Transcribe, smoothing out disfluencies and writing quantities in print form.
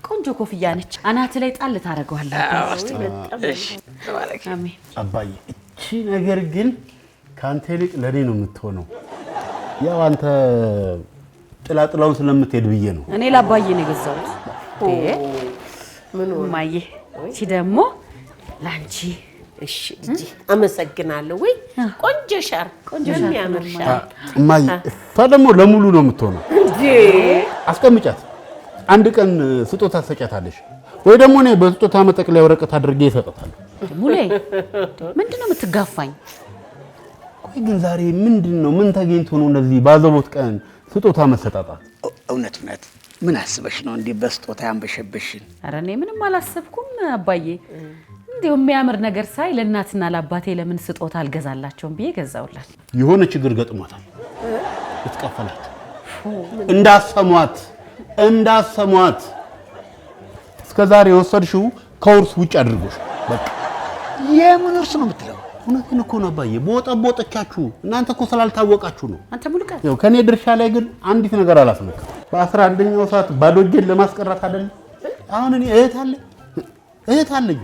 ቆንጆ ኮፍያ ነች አናት ላይ ጣል ታረጋዋለህ እሺ ተባረክ አሜን አባዬ እቺ ነገር ግን ካንተ ይልቅ ለኔ ነው የምትሆነው ያው አንተ ጥላጥላውን ስለምትሄድ ብዬ ነው እኔ ላባዬ ነው ገዛሁት ምን ማዬ እቺ ደግሞ ላንቺ እሺ እጂ አመሰግናለሁ ወይ ቆንጆ ሻር የሚያምር ሻር ማይ ፈደሞ ለሙሉ ነው የምትሆነው እንዴ አስቀምጫት አንድ ቀን ስጦታ ሰጫታለሽ ወይ ደግሞ እኔ በስጦታ መጠቅለያ ወረቀት አድርጌ እሰጣታለሁ ሙሌ ምንድነው የምትጋፋኝ ቆይ ግን ዛሬ ምንድነው ምን ተገኝቶ ነው እንደዚህ ባዘቦት ቀን ስጦታ መሰጣጣት እውነት ምን አስበሽ ነው እንዴ በስጦታ ያንበሸበሽን አረ እኔ ምንም አላሰብኩም አባዬ እንዴው የሚያምር ነገር ሳይ ለእናትና ለአባቴ ለምን ስጦታ አልገዛላቸውም ብዬ ገዛውላት የሆነ ችግር ገጥሟታል እትቀፈላት እንዳሰሟት እስከዛሬ ወሰድሽው ከውርስ ውጭ አድርጎሽ በቃ የምን እርስ ነው የምትለው እውነቴን እኮ ነው አባዬ ቦጠቦጠቻችሁ እናንተ እኮ ስላልታወቃችሁ ነው አንተ ሙሉቀ ያው ከኔ ድርሻ ላይ ግን አንዲት ነገር አላስነካም በ11ኛው ሰዓት ባዶ እጄን ለማስቀረት አይደል አሁን እኔ እህት አለኝ